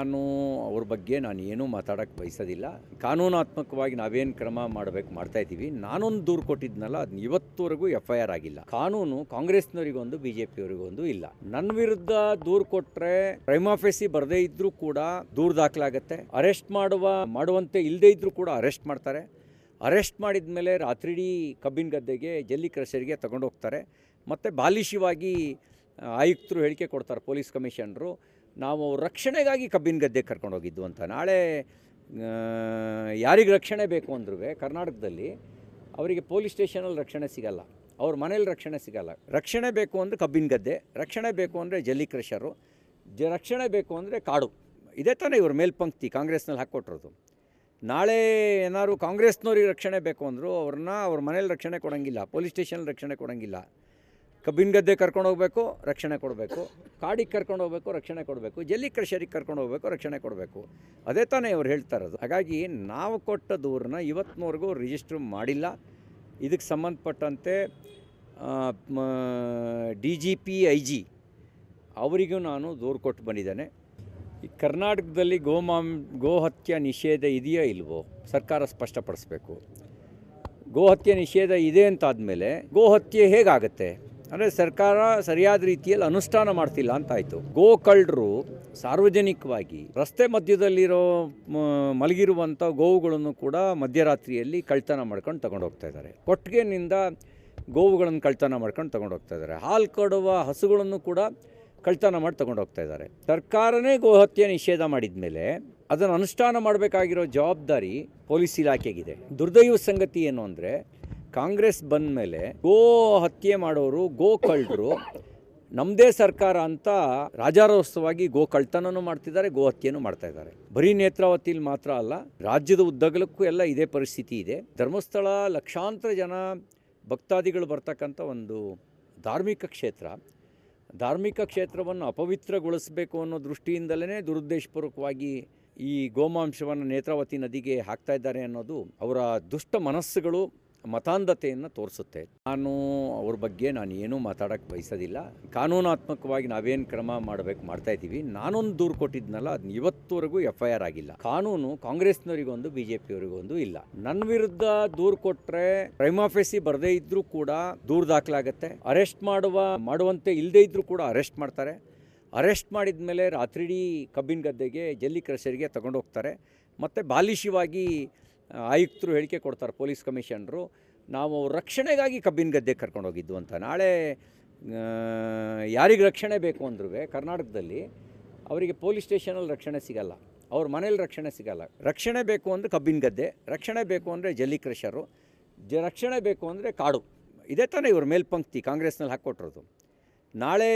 ನಾನು ಅವ್ರ ಬಗ್ಗೆ ಏನೂ ಮಾತಾಡೋಕ್ಕೆ ಬಯಸೋದಿಲ್ಲ. ಕಾನೂನಾತ್ಮಕವಾಗಿ ನಾವೇನು ಕ್ರಮ ಮಾಡ್ತಾಯಿದ್ದೀವಿ. ನಾನೊಂದು ದೂರು ಕೊಟ್ಟಿದ್ನಲ್ಲ, ಅದನ್ನ ಇವತ್ತುವರೆಗೂ FIR ಆಗಿಲ್ಲ. ಕಾನೂನು ಕಾಂಗ್ರೆಸ್ನವರಿಗೊಂದು BJPಯವರಿಗೊಂದು ಇಲ್ಲ. ನನ್ನ ವಿರುದ್ಧ ದೂರು ಕೊಟ್ಟರೆ ಪ್ರೈಮಾ ಫೇಸಿ ಬರದೇ ಇದ್ದರೂ ಕೂಡ ದೂರು ದಾಖಲಾಗುತ್ತೆ. ಅರೆಸ್ಟ್ ಮಾಡುವಂತೆ ಇಲ್ಲದೇ ಇದ್ದರೂ ಕೂಡ ಅರೆಸ್ಟ್ ಮಾಡ್ತಾರೆ. ಅರೆಸ್ಟ್ ಮಾಡಿದ ಮೇಲೆ ರಾತ್ರಿಡೀ ಕಬ್ಬಿನ ಗದ್ದೆಗೆ ಜಲ್ಲಿ ಕ್ರಷರಿಗೆ ತಗೊಂಡೋಗ್ತಾರೆ. ಮತ್ತು ಬಾಲಿಶವಾಗಿ ಆಯುಕ್ತರು ಹೇಳಿಕೆ ಕೊಡ್ತಾರೆ, ಪೊಲೀಸ್ ಕಮಿಷನರು, ನಾವು ಅವ್ರ ರಕ್ಷಣೆಗಾಗಿ ಕಬ್ಬಿನ ಗದ್ದೆಗೆ ಕರ್ಕೊಂಡೋಗಿದ್ದು ಅಂತ. ನಾಳೆ ಯಾರಿಗೆ ರಕ್ಷಣೆ ಬೇಕು ಅಂದ್ರೂ ಕರ್ನಾಟಕದಲ್ಲಿ ಅವರಿಗೆ ಪೊಲೀಸ್ ಸ್ಟೇಷನಲ್ಲಿ ರಕ್ಷಣೆ ಸಿಗಲ್ಲ, ಅವ್ರ ಮನೇಲಿ ರಕ್ಷಣೆ ಸಿಗಲ್ಲ. ರಕ್ಷಣೆ ಬೇಕು ಅಂದರೆ ಕಬ್ಬಿನ ಗದ್ದೆ, ರಕ್ಷಣೆ ಬೇಕು ಅಂದರೆ ಜಲ್ಲಿ ಕ್ರಷರು, ರಕ್ಷಣೆ ಬೇಕು ಅಂದರೆ ಕಾಡು. ಇದೇ ತಾನೇ ಇವ್ರ ಮೇಲ್ಪಂಕ್ತಿ ಕಾಂಗ್ರೆಸ್ನಲ್ಲಿ ಹಾಕ್ಕೊಟ್ಟಿರೋದು. ನಾಳೆ ಏನಾದ್ರು ಕಾಂಗ್ರೆಸ್ನವ್ರಿಗೆ ರಕ್ಷಣೆ ಬೇಕು ಅಂದರು ಅವ್ರ ಮನೇಲಿ ರಕ್ಷಣೆ ಕೊಡೋಂಗಿಲ್ಲ, ಪೊಲೀಸ್ ಸ್ಟೇಷನಲ್ಲಿ ರಕ್ಷಣೆ ಕೊಡೋಂಗಿಲ್ಲ. ಕಬ್ಬಿನ ಗದ್ದೆ ಕರ್ಕೊಂಡು ಹೋಗಬೇಕು, ರಕ್ಷಣೆ ಕೊಡಬೇಕು. ಕಾಡಿಗೆ ಕರ್ಕೊಂಡು ಹೋಗಬೇಕು, ರಕ್ಷಣೆ ಕೊಡಬೇಕು. ಜಲ್ಲಿ ಕ್ರಷರಿಗೆ ಕರ್ಕೊಂಡು ಹೋಗಬೇಕು, ರಕ್ಷಣೆ ಕೊಡಬೇಕು. ಅದೇ ತಾನೇ ಅವ್ರು ಹೇಳ್ತಾ ಇರೋದು. ಹಾಗಾಗಿ ನಾವು ಕೊಟ್ಟ ದೂರನ್ನ ಇವತ್ತಿನವರೆಗೂ ರಿಜಿಸ್ಟ್ರ್ ಮಾಡಿಲ್ಲ. ಇದಕ್ಕೆ ಸಂಬಂಧಪಟ್ಟಂತೆ DGP IG ಅವರಿಗೂ ನಾನು ದೂರು ಕೊಟ್ಟು ಬಂದಿದ್ದೇನೆ. ಈ ಕರ್ನಾಟಕದಲ್ಲಿ ಗೋಹತ್ಯೆ ನಿಷೇಧ ಇದೆಯೋ ಇಲ್ವೋ ಸರ್ಕಾರ ಸ್ಪಷ್ಟಪಡಿಸ್ಬೇಕು. ಗೋಹತ್ಯೆ ನಿಷೇಧ ಇದೆ ಅಂತಾದಮೇಲೆ ಗೋಹತ್ಯೆ ಹೇಗಾಗುತ್ತೆ ಅಂದರೆ ಸರ್ಕಾರ ಸರಿಯಾದ ರೀತಿಯಲ್ಲಿ ಅನುಷ್ಠಾನ ಮಾಡ್ತಿಲ್ಲ ಅಂತಾಯಿತು. ಗೋಕಳ್ಳರು ಸಾರ್ವಜನಿಕವಾಗಿ ರಸ್ತೆ ಮಧ್ಯದಲ್ಲಿರೋ ಮಲಗಿರುವಂಥ ಗೋವುಗಳನ್ನು ಕೂಡ ಮಧ್ಯರಾತ್ರಿಯಲ್ಲಿ ಕಳ್ತನ ಮಾಡ್ಕೊಂಡು ತಗೊಂಡೋಗ್ತಾ ಇದ್ದಾರೆ. ಕೊಟ್ಟಿಗೆನಿಂದ ಗೋವುಗಳನ್ನು ಕಳ್ತನ ಮಾಡ್ಕೊಂಡು ತಗೊಂಡೋಗ್ತಾ ಇದ್ದಾರೆ. ಹಾಲು ಕೊಡುವ ಹಸುಗಳನ್ನು ಕೂಡ ಕಳ್ತನ ಮಾಡಿ ತಗೊಂಡೋಗ್ತಾ ಇದ್ದಾರೆ. ಸರ್ಕಾರನೇ ಗೋಹತ್ಯೆ ನಿಷೇಧ ಮಾಡಿದ ಮೇಲೆ ಅದನ್ನು ಅನುಷ್ಠಾನ ಮಾಡಬೇಕಾಗಿರೋ ಜವಾಬ್ದಾರಿ ಪೊಲೀಸ್ ಇಲಾಖೆಗಿದೆ. ದುರ್ದೈವ ಸಂಗತಿ ಏನು ಅಂದರೆ, ಕಾಂಗ್ರೆಸ್ ಬಂದ ಮೇಲೆ ಗೋ ಹತ್ಯೆ ಮಾಡೋರು, ಗೋಕಳ್ಳರು ನಮ್ಮದೇ ಸರ್ಕಾರ ಅಂತ ರಾಜಾರೋತ್ಸವವಾಗಿ ಗೋ ಕಳ್ತನೂ ಮಾಡ್ತಿದ್ದಾರೆ, ಗೋ ಹತ್ಯೆನೂ ಮಾಡ್ತಾ ಇದ್ದಾರೆ. ಬರೀ ನೇತ್ರಾವತಿಲಿ ಮಾತ್ರ ಅಲ್ಲ, ರಾಜ್ಯದ ಉದ್ದಗಲಕ್ಕೂ ಎಲ್ಲ ಇದೇ ಪರಿಸ್ಥಿತಿ ಇದೆ. ಧರ್ಮಸ್ಥಳ ಲಕ್ಷಾಂತರ ಜನ ಭಕ್ತಾದಿಗಳು ಬರ್ತಕ್ಕಂಥ ಒಂದು ಧಾರ್ಮಿಕ ಕ್ಷೇತ್ರ. ಧಾರ್ಮಿಕ ಕ್ಷೇತ್ರವನ್ನು ಅಪವಿತ್ರಗೊಳಿಸಬೇಕು ಅನ್ನೋ ದೃಷ್ಟಿಯಿಂದಲೇ ದುರುದ್ದೇಶಪೂರ್ವಕವಾಗಿ ಈ ಗೋಮಾಂಸವನ್ನು ನೇತ್ರಾವತಿ ನದಿಗೆ ಹಾಕ್ತಾ ಇದ್ದಾರೆ ಅನ್ನೋದು ಅವರ ದುಷ್ಟ ಮನಸ್ಸುಗಳು ಮತಾಂಧತೆಯನ್ನು ತೋರಿಸುತ್ತೆ. ನಾನು ಅವ್ರ ಬಗ್ಗೆ ಏನೂ ಮಾತಾಡೋಕ್ಕೆ ಬಯಸೋದಿಲ್ಲ. ಕಾನೂನಾತ್ಮಕವಾಗಿ ನಾವೇನು ಕ್ರಮ ಮಾಡ್ತಾಯಿದ್ದೀವಿ. ನಾನೊಂದು ದೂರು ಕೊಟ್ಟಿದ್ನಲ್ಲ, ಅದನ್ನ ಇವತ್ತುವರೆಗೂ FIR ಆಗಿಲ್ಲ. ಕಾನೂನು ಕಾಂಗ್ರೆಸ್ನವರಿಗೊಂದು BJPಯವರಿಗೊಂದು ಇಲ್ಲ. ನನ್ನ ವಿರುದ್ಧ ದೂರು ಕೊಟ್ಟರೆ ಪ್ರೈಮಾ ಫೇಸಿ ಬರದೇ ಇದ್ದರೂ ಕೂಡ ದೂರು ದಾಖಲಾಗುತ್ತೆ. ಅರೆಸ್ಟ್ ಮಾಡುವಂತೆ ಇಲ್ಲದೇ ಇದ್ದರೂ ಕೂಡ ಅರೆಸ್ಟ್ ಮಾಡ್ತಾರೆ. ಅರೆಸ್ಟ್ ಮಾಡಿದ ಮೇಲೆ ರಾತ್ರಿಡೀ ಕಬ್ಬಿನ ಗದ್ದೆಗೆ ಜಲ್ಲಿ ಕ್ರಷರಿಗೆ ತಗೊಂಡೋಗ್ತಾರೆ. ಮತ್ತು ಬಾಲಿಶವಾಗಿ ಆಯುಕ್ತರು ಹೇಳಿಕೆ ಕೊಡ್ತಾರೆ, ಪೊಲೀಸ್ ಕಮಿಷನರು, ನಾವು ಅವ್ರ ರಕ್ಷಣೆಗಾಗಿ ಕಬ್ಬಿನ ಗದ್ದೆಗೆ ಕರ್ಕೊಂಡೋಗಿದ್ದು ಅಂತ. ನಾಳೆ ಯಾರಿಗೆ ರಕ್ಷಣೆ ಬೇಕು ಅಂದ್ರೂ ಕರ್ನಾಟಕದಲ್ಲಿ ಅವರಿಗೆ ಪೊಲೀಸ್ ಸ್ಟೇಷನಲ್ಲಿ ರಕ್ಷಣೆ ಸಿಗಲ್ಲ, ಅವ್ರ ಮನೇಲಿ ರಕ್ಷಣೆ ಸಿಗಲ್ಲ. ರಕ್ಷಣೆ ಬೇಕು ಅಂದರೆ ಕಬ್ಬಿನ ಗದ್ದೆ, ರಕ್ಷಣೆ ಬೇಕು ಅಂದರೆ ಜಲ್ಲಿ ಕ್ರಷರು, ರಕ್ಷಣೆ ಬೇಕು ಅಂದರೆ ಕಾಡು. ಇದೇ ತಾನೇ ಇವ್ರ ಮೇಲ್ಪಂಕ್ತಿ ಕಾಂಗ್ರೆಸ್ನಲ್ಲಿ ಹಾಕ್ಕೊಟ್ಟಿರೋದು. ನಾಳೆ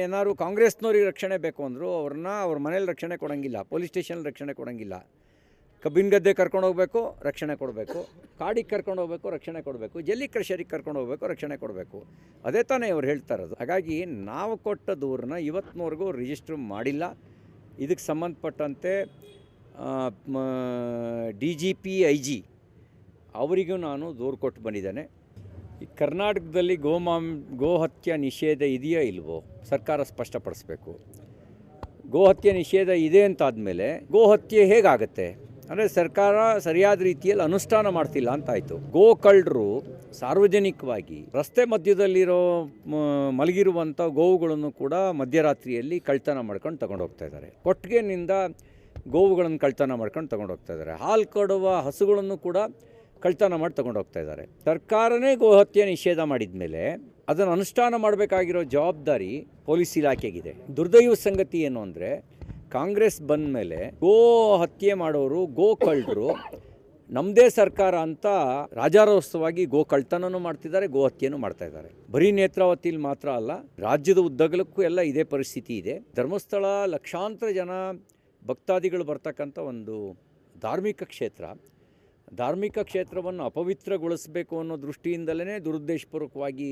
ಏನಾದ್ರು ಕಾಂಗ್ರೆಸ್ನವ್ರಿಗೆ ರಕ್ಷಣೆ ಬೇಕು ಅಂದರು ಅವ್ರ ಮನೇಲಿ ರಕ್ಷಣೆ ಕೊಡೋಂಗಿಲ್ಲ, ಪೊಲೀಸ್ ಸ್ಟೇಷನಲ್ಲಿ ರಕ್ಷಣೆ ಕೊಡೋಂಗಿಲ್ಲ. ಕಬ್ಬಿನ ಗದ್ದೆ ಕರ್ಕೊಂಡು ಹೋಗಬೇಕು, ರಕ್ಷಣೆ ಕೊಡಬೇಕು. ಕಾಡಿಗೆ ಕರ್ಕೊಂಡು ಹೋಗಬೇಕು, ರಕ್ಷಣೆ ಕೊಡಬೇಕು. ಜಲ್ಲಿ ಕ್ರಷರಿಗೆ ಕರ್ಕೊಂಡು ಹೋಗಬೇಕು, ರಕ್ಷಣೆ ಕೊಡಬೇಕು. ಅದೇ ತಾನೇ ಅವ್ರು ಹೇಳ್ತಾ ಇರೋದು. ಹಾಗಾಗಿ ನಾವು ಕೊಟ್ಟ ದೂರನ್ನ ಇವತ್ತಿನವರೆಗೂ ರಿಜಿಸ್ಟ್ರ್ ಮಾಡಿಲ್ಲ. ಇದಕ್ಕೆ ಸಂಬಂಧಪಟ್ಟಂತೆ DGP IG ಅವರಿಗೂ ನಾನು ದೂರು ಕೊಟ್ಟು ಬಂದಿದ್ದೇನೆ. ಈ ಕರ್ನಾಟಕದಲ್ಲಿ ಗೋಹತ್ಯೆ ನಿಷೇಧ ಇದೆಯೋ ಇಲ್ವೋ ಸರ್ಕಾರ ಸ್ಪಷ್ಟಪಡಿಸ್ಬೇಕು. ಗೋಹತ್ಯೆ ನಿಷೇಧ ಇದೆ ಅಂತಾದಮೇಲೆ ಗೋಹತ್ಯೆ ಹೇಗಾಗುತ್ತೆ ಅಂದರೆ ಸರ್ಕಾರ ಸರಿಯಾದ ರೀತಿಯಲ್ಲಿ ಅನುಷ್ಠಾನ ಮಾಡ್ತಿಲ್ಲ ಅಂತಾಯಿತು. ಗೋಕಳ್ಳರು ಸಾರ್ವಜನಿಕವಾಗಿ ರಸ್ತೆ ಮಧ್ಯದಲ್ಲಿರೋ ಮಲಗಿರುವಂಥ ಗೋವುಗಳನ್ನು ಕೂಡ ಮಧ್ಯರಾತ್ರಿಯಲ್ಲಿ ಕಳ್ತನ ಮಾಡ್ಕೊಂಡು ತಗೊಂಡೋಗ್ತಾ ಇದ್ದಾರೆ. ಕೊಟ್ಟಿಗೆನಿಂದ ಗೋವುಗಳನ್ನು ಕಳ್ತನ ಮಾಡ್ಕೊಂಡು ತಗೊಂಡೋಗ್ತಾ ಇದ್ದಾರೆ. ಹಾಲು ಕೊಡುವ ಹಸುಗಳನ್ನು ಕೂಡ ಕಳ್ತನ ಮಾಡಿ ತಗೊಂಡೋಗ್ತಾ ಇದ್ದಾರೆ. ಸರ್ಕಾರನೇ ಗೋಹತ್ಯೆ ನಿಷೇಧ ಮಾಡಿದ ಮೇಲೆ ಅದನ್ನು ಅನುಷ್ಠಾನ ಮಾಡಬೇಕಾಗಿರೋ ಜವಾಬ್ದಾರಿ ಪೊಲೀಸ್ ಇಲಾಖೆಗಿದೆ. ದುರ್ದೈವ ಸಂಗತಿ ಏನು ಅಂದರೆ, ಕಾಂಗ್ರೆಸ್ ಬಂದ ಮೇಲೆ ಗೋ ಹತ್ಯೆ ಮಾಡೋರು, ಗೋಕಳ್ಳರು ನಮ್ಮದೇ ಸರ್ಕಾರ ಅಂತ ರಾಜಾರೋತ್ಸವವಾಗಿ ಗೋ ಕಳ್ತನೂ ಮಾಡ್ತಿದ್ದಾರೆ, ಗೋ ಹತ್ಯೆನೂ ಮಾಡ್ತಾ ಇದ್ದಾರೆ. ಬರೀ ನೇತ್ರಾವತಿಲಿ ಮಾತ್ರ ಅಲ್ಲ, ರಾಜ್ಯದ ಉದ್ದಗಲಕ್ಕೂ ಎಲ್ಲ ಇದೇ ಪರಿಸ್ಥಿತಿ ಇದೆ. ಧರ್ಮಸ್ಥಳ ಲಕ್ಷಾಂತರ ಜನ ಭಕ್ತಾದಿಗಳು ಬರ್ತಕ್ಕಂಥ ಒಂದು ಧಾರ್ಮಿಕ ಕ್ಷೇತ್ರ. ಧಾರ್ಮಿಕ ಕ್ಷೇತ್ರವನ್ನು ಅಪವಿತ್ರಗೊಳಿಸಬೇಕು ಅನ್ನೋ ದೃಷ್ಟಿಯಿಂದಲೇ ದುರುದ್ದೇಶಪೂರ್ವಕವಾಗಿ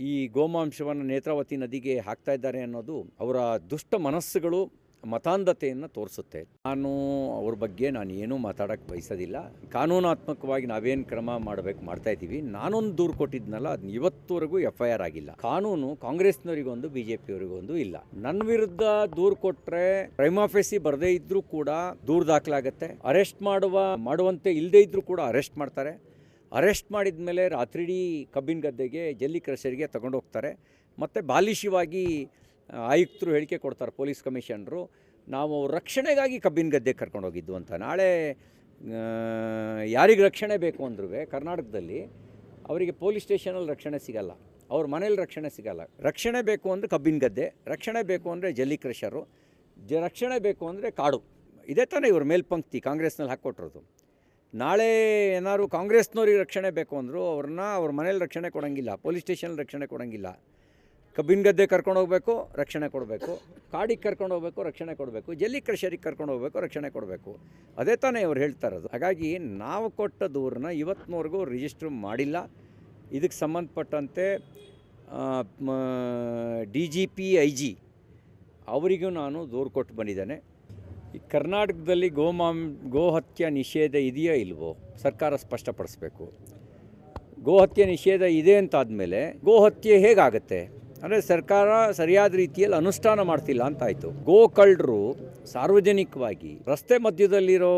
ಈ ಗೋಮಾಂಸವನ್ನು ನೇತ್ರಾವತಿ ನದಿಗೆ ಹಾಕ್ತಾ ಇದ್ದಾರೆ ಅನ್ನೋದು ಅವರ ದುಷ್ಟ ಮನಸ್ಸುಗಳು ಮತಾಂಧತೆಯನ್ನು ತೋರಿಸುತ್ತೆ. ನಾನು ಅವ್ರ ಬಗ್ಗೆ ಏನೂ ಮಾತಾಡೋಕ್ಕೆ ಬಯಸೋದಿಲ್ಲ. ಕಾನೂನಾತ್ಮಕವಾಗಿ ನಾವೇನು ಕ್ರಮ ಮಾಡಬೇಕು ಮಾಡ್ತಾಯಿದ್ದೀವಿ. ನಾನೊಂದು ದೂರು ಕೊಟ್ಟಿದ್ನಲ್ಲ, ಅದನ್ನ ಇವತ್ತುವರೆಗೂ FIR ಆಗಿಲ್ಲ. ಕಾನೂನು ಕಾಂಗ್ರೆಸ್ನವರಿಗೊಂದು BJPಯವರಿಗೊಂದು ಇಲ್ಲ. ನನ್ನ ವಿರುದ್ಧ ದೂರು ಕೊಟ್ಟರೆ ಪ್ರೈಮಾ ಫೇಸಿ ಬರದೇ ಇದ್ದರೂ ಕೂಡ ದೂರು ದಾಖಲಾಗುತ್ತೆ. ಅರೆಸ್ಟ್ ಮಾಡುವಂತೆ ಇಲ್ಲದೇ ಇದ್ದರೂ ಕೂಡ ಅರೆಸ್ಟ್ ಮಾಡ್ತಾರೆ. ಅರೆಸ್ಟ್ ಮಾಡಿದ ಮೇಲೆ ರಾತ್ರಿಡೀ ಕಬ್ಬಿನ ಗದ್ದೆಗೆ ಜಲ್ಲಿ ಕ್ರಷರಿಗೆ ತಗೊಂಡೋಗ್ತಾರೆ. ಮತ್ತು ಬಾಲಿಶವಾಗಿ ಆಯುಕ್ತರು ಹೇಳಿಕೆ ಕೊಡ್ತಾರೆ, ಪೊಲೀಸ್ ಕಮಿಷನರು, ನಾವು ರಕ್ಷಣೆಗಾಗಿ ಕಬ್ಬಿನ ಗದ್ದೆ ಕರ್ಕೊಂಡೋಗಿದ್ದು ಅಂತ. ನಾಳೆ ಯಾರಿಗೆ ರಕ್ಷಣೆ ಬೇಕು ಅಂದ್ರೂ ಕರ್ನಾಟಕದಲ್ಲಿ ಅವರಿಗೆ ಪೊಲೀಸ್ ಸ್ಟೇಷನಲ್ಲಿ ರಕ್ಷಣೆ ಸಿಗಲ್ಲ, ಅವ್ರ ಮನೇಲಿ ರಕ್ಷಣೆ ಸಿಗಲ್ಲ. ರಕ್ಷಣೆ ಬೇಕು ಅಂದರೆ ಕಬ್ಬಿನ ಗದ್ದೆ, ರಕ್ಷಣೆ ಬೇಕು ಅಂದರೆ ಜಲ್ಲಿ ಕ್ರಷರು, ರಕ್ಷಣೆ ಬೇಕು ಅಂದರೆ ಕಾಡು. ಇದೇ ತಾನೇ ಇವ್ರ ಮೇಲ್ಪಂಕ್ತಿ ಕಾಂಗ್ರೆಸ್ನಲ್ಲಿ ಹಾಕ್ಕೊಟ್ಟಿರೋದು. ನಾಳೆ ಏನಾದ್ರು ಕಾಂಗ್ರೆಸ್ನವ್ರಿಗೆ ರಕ್ಷಣೆ ಬೇಕು ಅಂದರು ಅವ್ರ ಮನೇಲಿ ರಕ್ಷಣೆ ಕೊಡೋಂಗಿಲ್ಲ, ಪೊಲೀಸ್ ಸ್ಟೇಷನಲ್ಲಿ ರಕ್ಷಣೆ ಕೊಡೋಂಗಿಲ್ಲ. ಕಬ್ಬಿನ ಗದ್ದೆ ಕರ್ಕೊಂಡು ಹೋಗಬೇಕು, ರಕ್ಷಣೆ ಕೊಡಬೇಕು. ಕಾಡಿಗೆ ಕರ್ಕೊಂಡು ಹೋಗಬೇಕು, ರಕ್ಷಣೆ ಕೊಡಬೇಕು. ಜಲ್ಲಿ ಕ್ರಷರಿಗೆ ಕರ್ಕೊಂಡು ಹೋಗಬೇಕು, ರಕ್ಷಣೆ ಕೊಡಬೇಕು. ಅದೇ ತಾನೇ ಅವ್ರು ಹೇಳ್ತಾ ಇರೋದು. ಹಾಗಾಗಿ ನಾವು ಕೊಟ್ಟ ದೂರನ್ನ ಇವತ್ತಿನವರೆಗೂ ರಿಜಿಸ್ಟ್ರ್ ಮಾಡಿಲ್ಲ. ಇದಕ್ಕೆ ಸಂಬಂಧಪಟ್ಟಂತೆ DGP IG ಅವರಿಗೂ ನಾನು ದೂರು ಕೊಟ್ಟು ಬಂದಿದ್ದೇನೆ. ಈ ಕರ್ನಾಟಕದಲ್ಲಿ ಗೋಹತ್ಯೆ ನಿಷೇಧ ಇದೆಯೋ ಇಲ್ವೋ ಸರ್ಕಾರ ಸ್ಪಷ್ಟಪಡಿಸ್ಬೇಕು. ಗೋಹತ್ಯೆ ನಿಷೇಧ ಇದೆ ಅಂತಾದಮೇಲೆ ಗೋಹತ್ಯೆ ಹೇಗಾಗುತ್ತೆ ಅಂದರೆ ಸರ್ಕಾರ ಸರಿಯಾದ ರೀತಿಯಲ್ಲಿ ಅನುಷ್ಠಾನ ಮಾಡ್ತಿಲ್ಲ ಅಂತಾಯಿತು. ಗೋಕಳ್ಳರು ಸಾರ್ವಜನಿಕವಾಗಿ ರಸ್ತೆ ಮಧ್ಯದಲ್ಲಿರೋ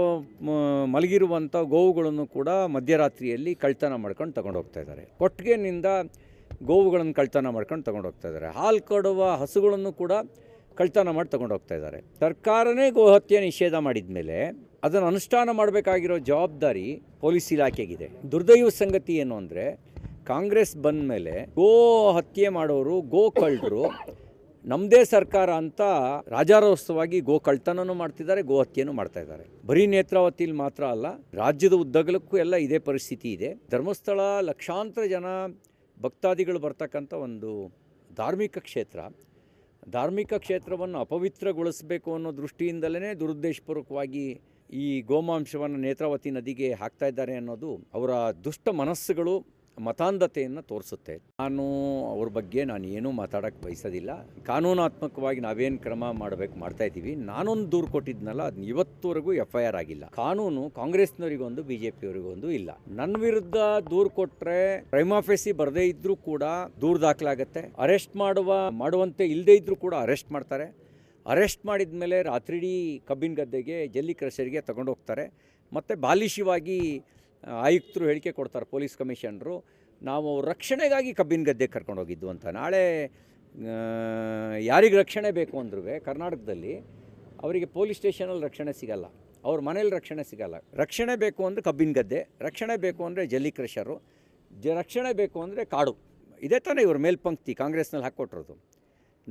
ಮಲಗಿರುವಂಥ ಗೋವುಗಳನ್ನು ಕೂಡ ಮಧ್ಯರಾತ್ರಿಯಲ್ಲಿ ಕಳ್ತನ ಮಾಡ್ಕೊಂಡು ತಗೊಂಡೋಗ್ತಾ ಇದ್ದಾರೆ. ಕೊಟ್ಟಿಗೆನಿಂದ ಗೋವುಗಳನ್ನು ಕಳ್ತನ ಮಾಡ್ಕೊಂಡು ತಗೊಂಡೋಗ್ತಾ ಇದ್ದಾರೆ. ಹಾಲು ಕೊಡುವ ಹಸುಗಳನ್ನು ಕೂಡ ಕಳ್ತನ ಮಾಡಿ ತಗೊಂಡೋಗ್ತಾ ಇದ್ದಾರೆ. ಸರ್ಕಾರನೇ ಗೋಹತ್ಯೆ ನಿಷೇಧ ಮಾಡಿದ ಮೇಲೆ ಅದನ್ನು ಅನುಷ್ಠಾನ ಮಾಡಬೇಕಾಗಿರೋ ಜವಾಬ್ದಾರಿ ಪೊಲೀಸ್ ಇಲಾಖೆಗಿದೆ. ದುರ್ದೈವ ಸಂಗತಿ ಏನು ಅಂದರೆ, ಕಾಂಗ್ರೆಸ್ ಬಂದ ಮೇಲೆ ಗೋ ಹತ್ಯೆ ಮಾಡೋರು, ಗೋಕಳ್ಳರು ನಮ್ಮದೇ ಸರ್ಕಾರ ಅಂತ ರಾಜಾರೋತ್ಸವವಾಗಿ ಗೋ ಕಳ್ತನೂ ಮಾಡ್ತಿದ್ದಾರೆ, ಗೋ ಹತ್ಯೆನೂ ಮಾಡ್ತಾ ಇದ್ದಾರೆ. ಬರೀ ನೇತ್ರಾವತಿಲಿ ಮಾತ್ರ ಅಲ್ಲ, ರಾಜ್ಯದ ಉದ್ದಗಲಕ್ಕೂ ಎಲ್ಲ ಇದೇ ಪರಿಸ್ಥಿತಿ ಇದೆ. ಧರ್ಮಸ್ಥಳ ಲಕ್ಷಾಂತರ ಜನ ಭಕ್ತಾದಿಗಳು ಬರ್ತಕ್ಕಂಥ ಒಂದು ಧಾರ್ಮಿಕ ಕ್ಷೇತ್ರ. ಧಾರ್ಮಿಕ ಕ್ಷೇತ್ರವನ್ನು ಅಪವಿತ್ರಗೊಳಿಸಬೇಕು ಅನ್ನೋ ದೃಷ್ಟಿಯಿಂದಲೇ ದುರುದ್ದೇಶಪೂರ್ವಕವಾಗಿ ಈ ಗೋಮಾಂಸವನ್ನು ನೇತ್ರಾವತಿ ನದಿಗೆ ಹಾಕ್ತಾ ಇದ್ದಾರೆ ಅನ್ನೋದು ಅವರ ದುಷ್ಟ ಮನಸ್ಸುಗಳು ಮತಾಂಧತೆಯನ್ನು ತೋರಿಸುತ್ತೆ. ನಾನು ಅವ್ರ ಬಗ್ಗೆ ಏನೂ ಮಾತಾಡೋಕ್ಕೆ ಬಯಸೋದಿಲ್ಲ. ಕಾನೂನಾತ್ಮಕವಾಗಿ ನಾವೇನು ಕ್ರಮ ಮಾಡಬೇಕು ಮಾಡ್ತಾಯಿದ್ದೀವಿ. ನಾನೊಂದು ದೂರು ಕೊಟ್ಟಿದ್ನಲ್ಲ, ಅದನ್ನ ಇವತ್ತುವರೆಗೂ FIR ಆಗಿಲ್ಲ. ಕಾನೂನು ಕಾಂಗ್ರೆಸ್ನವರಿಗೊಂದು BJPಯವರಿಗೊಂದು ಇಲ್ಲ. ನನ್ನ ವಿರುದ್ಧ ದೂರು ಕೊಟ್ಟರೆ ಪ್ರೈಮಾ ಫೇಸಿ ಬರದೇ ಇದ್ದರೂ ಕೂಡ ದೂರು ದಾಖಲಾಗುತ್ತೆ. ಅರೆಸ್ಟ್ ಮಾಡುವಂತೆ ಇಲ್ಲದೇ ಇದ್ದರೂ ಕೂಡ ಅರೆಸ್ಟ್ ಮಾಡ್ತಾರೆ. ಅರೆಸ್ಟ್ ಮಾಡಿದ ಮೇಲೆ ರಾತ್ರಿಡೀ ಕಬ್ಬಿನ ಗದ್ದೆಗೆ ಜಲ್ಲಿ ಕ್ರಷರಿಗೆ ತಗೊಂಡೋಗ್ತಾರೆ. ಮತ್ತು ಬಾಲಿಶವಾಗಿ ಆಯುಕ್ತರು ಹೇಳಿಕೆ ಕೊಡ್ತಾರೆ, ಪೊಲೀಸ್ ಕಮಿಷನರು, ನಾವು ರಕ್ಷಣೆಗಾಗಿ ಕಬ್ಬಿನ ಗದ್ದೆ ಕರ್ಕೊಂಡೋಗಿದ್ದು ಅಂತ. ನಾಳೆ ಯಾರಿಗೆ ರಕ್ಷಣೆ ಬೇಕು ಅಂದ್ರೂ ಕರ್ನಾಟಕದಲ್ಲಿ ಅವರಿಗೆ ಪೊಲೀಸ್ ಸ್ಟೇಷನಲ್ಲಿ ರಕ್ಷಣೆ ಸಿಗಲ್ಲ, ಅವ್ರ ಮನೇಲಿ ರಕ್ಷಣೆ ಸಿಗಲ್ಲ. ರಕ್ಷಣೆ ಬೇಕು ಅಂದರೆ ಕಬ್ಬಿನ ಗದ್ದೆ, ರಕ್ಷಣೆ ಬೇಕು ಅಂದರೆ ಜಲ್ಲಿ ಕ್ರಷರು, ರಕ್ಷಣೆ ಬೇಕು ಅಂದರೆ ಕಾಡು. ಇದೇ ತಾನೇ ಇವ್ರ ಮೇಲ್ಪಂಕ್ತಿ ಕಾಂಗ್ರೆಸ್ನಲ್ಲಿ ಹಾಕ್ಕೊಟ್ಟಿರೋದು.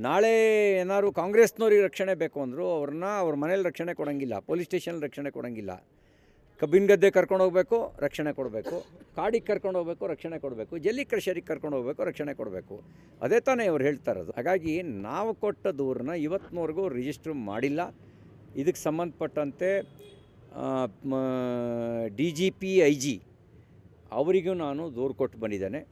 ನಾಳೆ ಏನಾದ್ರು ಕಾಂಗ್ರೆಸ್ನವ್ರಿಗೆ ರಕ್ಷಣೆ ಬೇಕು ಅಂದರು ಅವ್ರ ಮನೇಲಿ ರಕ್ಷಣೆ ಕೊಡೋಂಗಿಲ್ಲ, ಪೊಲೀಸ್ ಸ್ಟೇಷನಲ್ಲಿ ರಕ್ಷಣೆ ಕೊಡೋಂಗಿಲ್ಲ. ಕಬ್ಬಿನ ಗದ್ದೆ ಕರ್ಕೊಂಡು ಹೋಗಬೇಕು, ರಕ್ಷಣೆ ಕೊಡಬೇಕು. ಕಾಡಿಗೆ ಕರ್ಕೊಂಡು ಹೋಗಬೇಕು, ರಕ್ಷಣೆ ಕೊಡಬೇಕು. ಜಲ್ಲಿ ಕ್ರಷರಿಗೆ ಕರ್ಕೊಂಡು ಹೋಗಬೇಕು, ರಕ್ಷಣೆ ಕೊಡಬೇಕು. ಅದೇ ತಾನೇ ಅವ್ರು ಹೇಳ್ತಾ ಇರೋದು. ಹಾಗಾಗಿ ನಾವು ಕೊಟ್ಟ ದೂರನ್ನ ಇವತ್ತಿನವರೆಗೂ ರಿಜಿಸ್ಟ್ರ್ ಮಾಡಿಲ್ಲ. ಇದಕ್ಕೆ ಸಂಬಂಧಪಟ್ಟಂತೆ DGP IG ಅವರಿಗೂ ನಾನು ದೂರು ಕೊಟ್ಟು ಬಂದಿದ್ದೇನೆ.